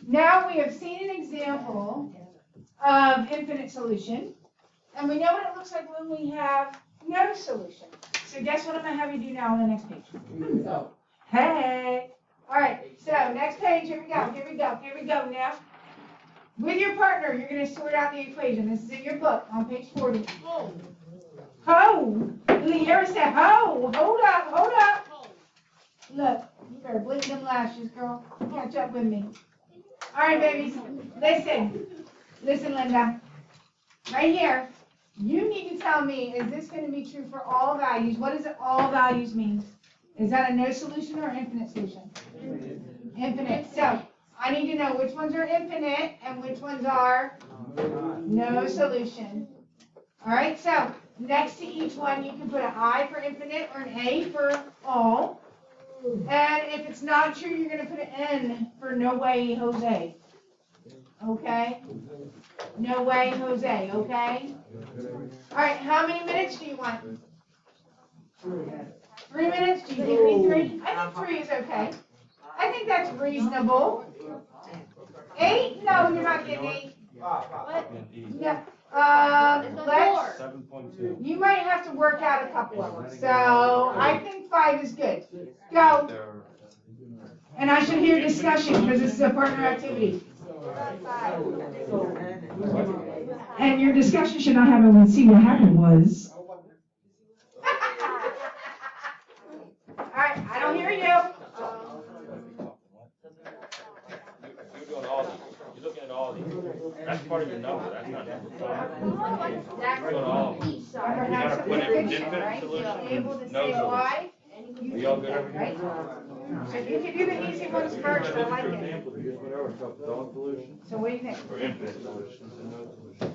Now we have seen an example of infinite solution, and we know what it looks like when we have no solution. So guess what I'm going to have you do now on the next page? Hey! All right, so next page, here we go now. With your partner, you're going to sort out the equation. This is in your book on page 40. Ho! Leora said, ho! Hold up! Look, you better blink them lashes, girl. Catch up with me. All right, babies, listen, Linda. Right here, you need to tell me, is this going to be true for all values? What does all values mean? Is that a no solution or infinite solution? Infinite. So, I need to know which ones are infinite and which ones are no solution. All right, so next to each one, you can put an I for infinite or an A for all. And if it's not true, you're going to put an N for no way, Jose. Okay? No way, Jose. Okay? All right, how many minutes do you want? 3 minutes? Do you give me 3? I think 3 is okay. I think that's reasonable. 8? No, you're not getting 8. What? Yeah. Let's, 7.2. you might have to work out a couple of them. So I think 5 is good. Go. And I should hear discussion because this is a partner activity. And your discussion should not happen when see what happened was. All right, I don't hear you. You're doing all these. You're looking at all these. That's part of your number. That's not number 5. You're doing all of them. You gotta put it in infinite solution. No solution. Are y'all good over here? So you can do the easy ones first. I like it. Example, use whatever. So solution. So what do you think? For infinite solutions and no solution.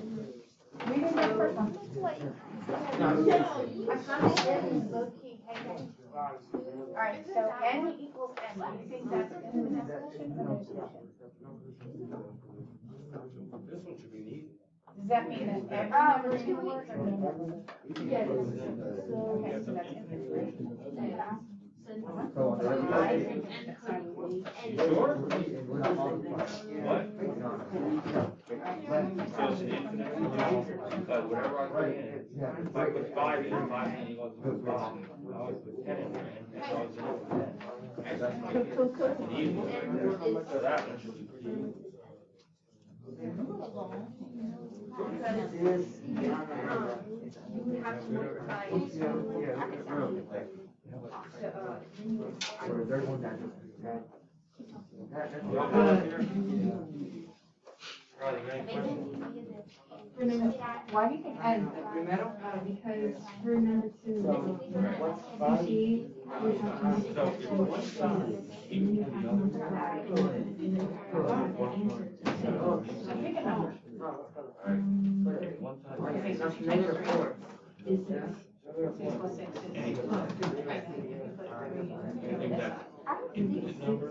We didn't do the first one. All right, so n equals n. Do you think that's infinite solution or no solution? This one should be neat. Does that mean that every number is going to work or no? Yes. Okay, so that's infinite, right? Sure? What? So it's an infinite solution, but whatever I put in, if I put 5 in, 5 equals 5. I always put 10 in there, and it's always an easy one. So that one should be pretty easy. Why do you think n? Because for number 2, PT, we have to pick a number. Infinite number.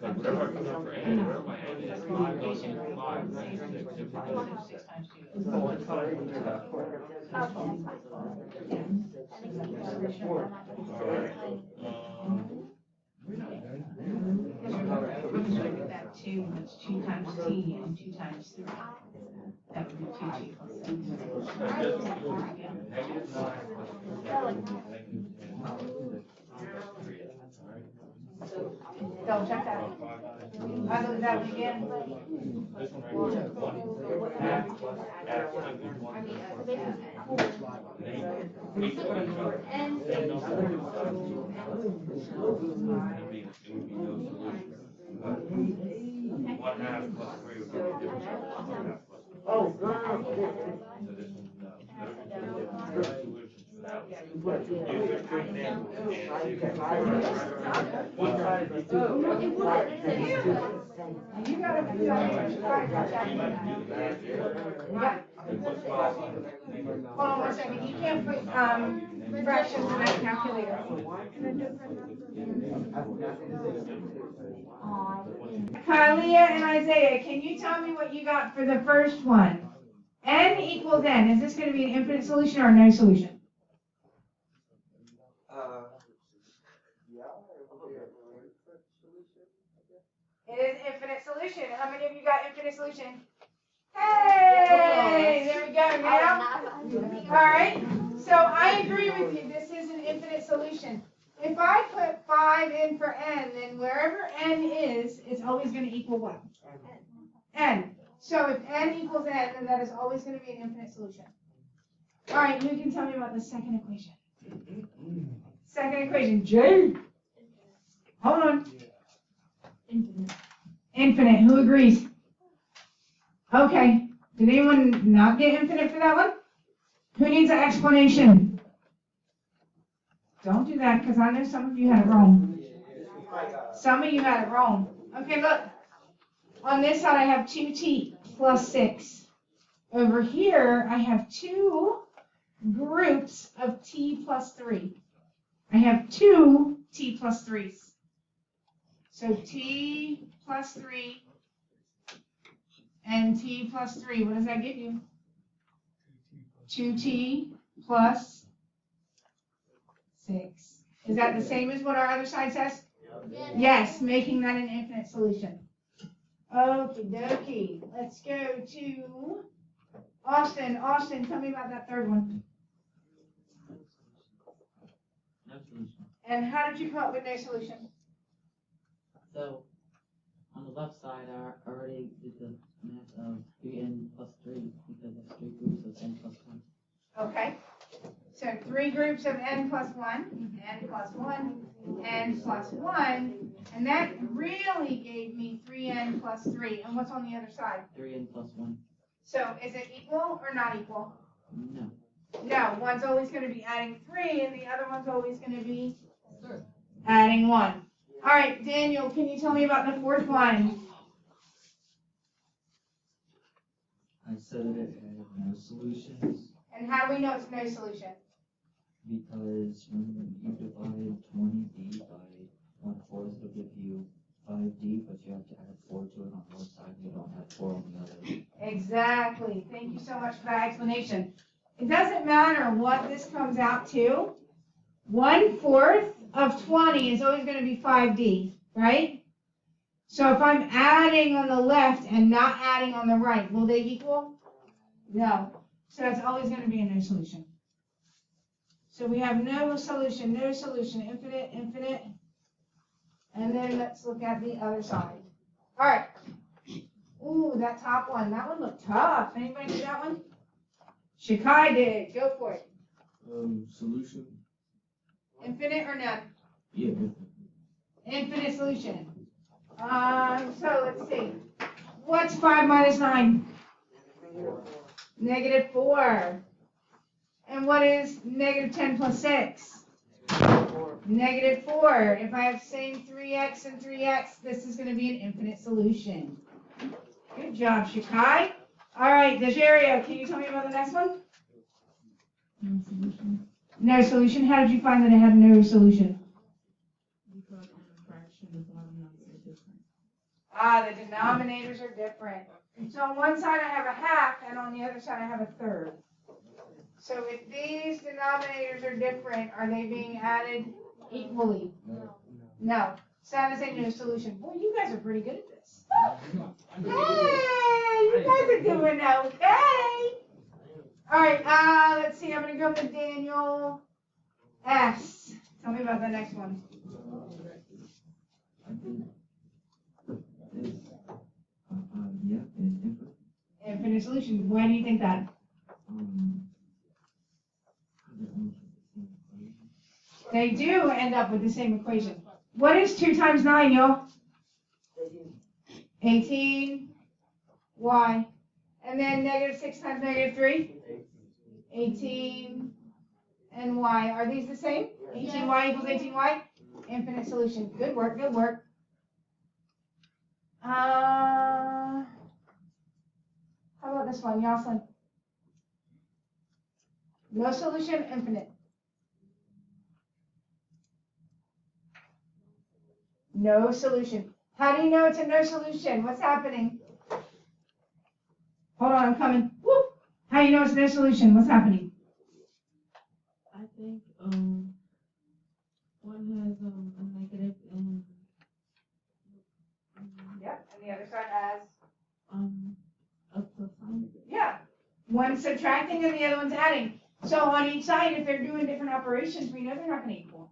Whatever I put up for n, whatever my n is, 5 goes into 5, 6 times 2, that's 2 times t and 2 times 3. That would be 2t plus 6. Double check that. I look at that one again. This one right here, 1 half plus half equals 1. It would be no solution. 1/2 plus 3 would be the difference. 1/2 plus 3. So this one, no. There are solutions for that one. Use your 2 examples and see if one side is You got to do that. Yeah. Hold on 1 second. You can't put fractions in that calculator. Kylia and Isaiah, can you tell me what you got for the first one? N equals n. Is this going to be an infinite solution or a no solution? It is infinite solution. How many of you got infinite solution? Hey, there we go. Now, all right. So I agree with you. This is an infinite solution. If I put 5 in for n, then wherever n is, it's always going to equal what? N. So if n equals n, then that is always going to be an infinite solution. All right, who can tell me about the second equation? Second equation, J. Hold on. Infinite. Infinite. Who agrees? Okay. Did anyone not get infinite for that one? Who needs an explanation? Don't do that, because I know some of you had it wrong. Some of you had it wrong. Okay, look. On this side, I have 2t plus 6. Over here, I have 2 groups of t plus 3. I have 2 t plus 3s. So t plus 3 and t plus 3. What does that give you? 2t plus 6. Is that the same as what our other side says? Yes, making that an infinite solution. Okie dokie. Let's go to Austin. Austin, tell me about that third one. No solution. And how did you come up with no solution? So, on the left side, I already did the math of 3n plus 3 because it's 3 groups of n plus 1. Okay. So 3 groups of n plus 1, n plus 1, n plus 1, and that really gave me 3n plus 3. And what's on the other side? 3n plus 1. So is it equal or not equal? No. No, one's always going to be adding 3, and the other one's always going to be adding 1. All right, Daniel, can you tell me about the fourth one? I said it had no solutions And how do we know it's no solution? because when you divide 20d by 1/4, it'll give you 5d, but you have to add 4 to it on one side. You don't add 4 on the other. Exactly. Thank you so much for that explanation. It doesn't matter what this comes out to. 1/4 of 20 is always going to be 5d, right? So if I'm adding on the left and not adding on the right, will they equal? No. So that's always going to be a no solution. So we have no solution, infinite, infinite. And then let's look at the other side. All right. Ooh, that top one. That one looked tough. Anybody do that one? Shikai did. Go for it. Solution? Infinite or none? Yeah. Infinite solution. So let's see. What's 5 minus 9? -4. And what is -10 plus 6? -4. If I have same 3x and 3x, this is going to be an infinite solution. Good job, Shikai. All right, Dejario, can you tell me about the next one? No solution. No solution. How did you find that it had no solution? Because on the fraction, the bottom numbers are different. Ah, the denominators are different. So on one side I have a half, and on the other side I have a third. So if these denominators are different, are they being added equally? No. So that is a no solution. Boy, you guys are pretty good at this. Hey, you guys are doing okay. All right, let's see. I'm going to go with Daniel S. Tell me about the next one. I think this, yeah, it's infinite. Infinite solution. Why do you think that? They do end up with the same equation. What is 2 times 9, y'all? 18. Y. And then -6 times -3? 18 and y. Are these the same? 18y equals 18y? Infinite solution. Good work, good work. How about this one, Yoslin? No solution, infinite. No solution. How do you know it's a no solution? What's happening? Hold on, I'm coming. Woo! How do you know it's no solution? What's happening? I think one has a negative One's subtracting and the other one's adding. So on each side, if they're doing different operations, we know they're not gonna equal.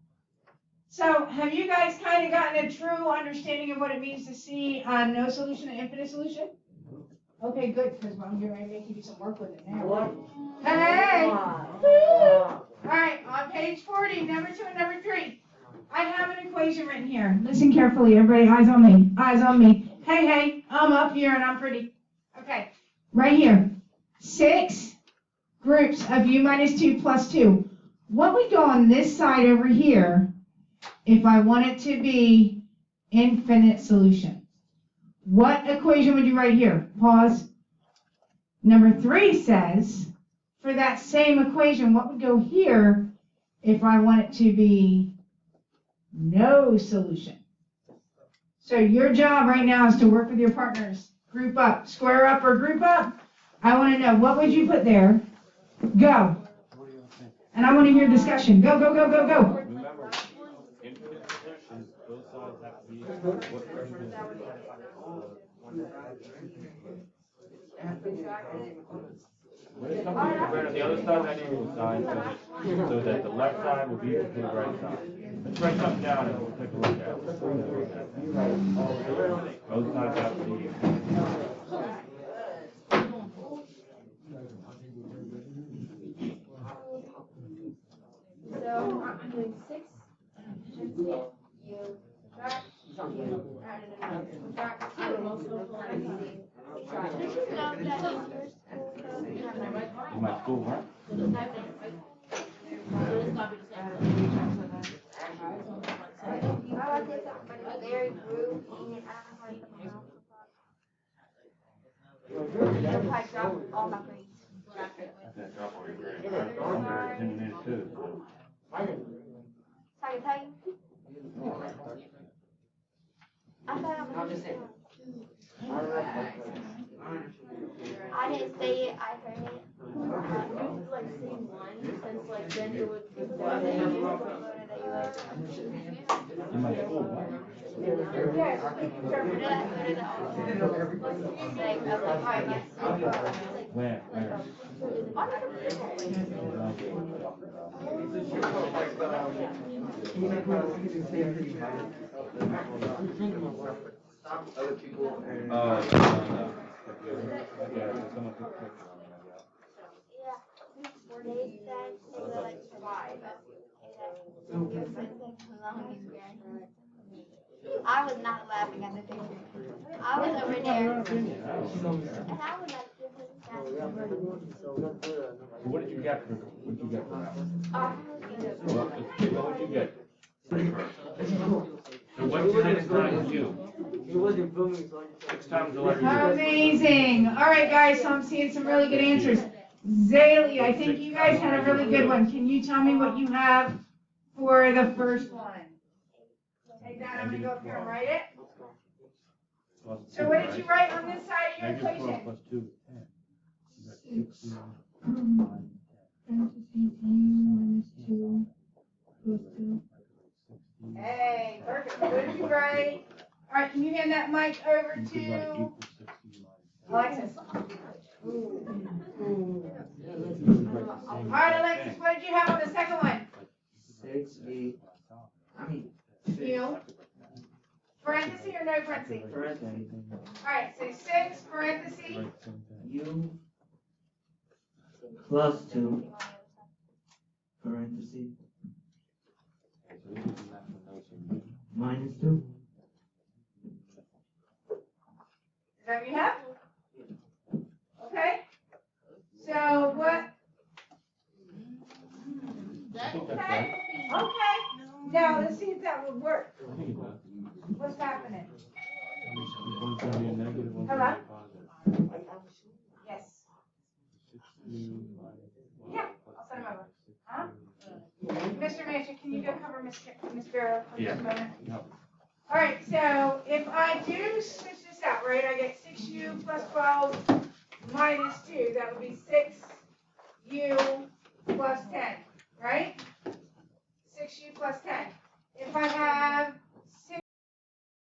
So have you guys kind of gotten a true understanding of what it means to see no solution and infinite solution? Okay, good, because I'm getting ready to make you do some work with it now. Hey! All right, on page 40, number 2 and number 3. I have an equation written here. Listen carefully, everybody, eyes on me, eyes on me. Hey, I'm up here and I'm pretty. Okay, right here. 6 groups of u minus 2 plus 2. What would go on this side over here if I want it to be infinite solution? What equation would you write here? Pause. Number 3 says, for that same equation, what would go here if I want it to be no solution? So your job right now is to work with your partners. Group up, square up, or group up. I want to know, what would you put there? Go. And I want to hear discussion. Go, go, go, go, go. Remember, infinite solutions, both sides have to be what person is. When it comes to square, the other side has equal signs so that the left side will be equal to the right side. Let's write something down and we'll take a look at it. Both sides have to be equal. So I'm doing 6, you subtract, subtract 2, My school, right? very group, and I drop all my grades. I said drop all your grades. I'm very intimidated too. So I can tell you. I thought I was I didn't say it, I heard it. Like saying one, since like then it would give them. In my school, right? Yes, Where? Other people and Oh, no. Yeah, someone took a picture of me, I guess. They said they were like survive. I was not laughing at the picture. I was over there. And I would like to give him that. What did you get for that? Oh, What would you get? So what's 6 times you? he wasn't filming, so 6 times 11. amazing. All right, guys, so I'm seeing some really good answers. Zaylee, I think you guys had a really good one. Can you tell me what you have for the first one? Take that, I'm going to go up here and write it. So what did you write on this side of your Negative 12 equation? plus 2 is 10. You got 16. Hey, perfect. What did you write? All right, can you hand that mic over You could write to equals 16 minus 10. Alexis? All right, Alexis, what did you have on the second one? 6B. You. Parenthesis or no parenthesis? All right, so 6 parenthesis. U plus 2 parentheses minus 2. Is that what you have? Okay. So what? Okay. Okay. Now let's see if that would work. What's happening? One's going to be a negative, one's Hello? going to be a positive. Yes. 16 minus Yeah, I'll send him over. Huh? Mr. Manchin, can you go cover Miss Barrow for just a moment? No. All right, so if I do switch this out, right, I get 6u plus 12 minus 2. That would be 6u plus 10, right? 6u plus 10. If I have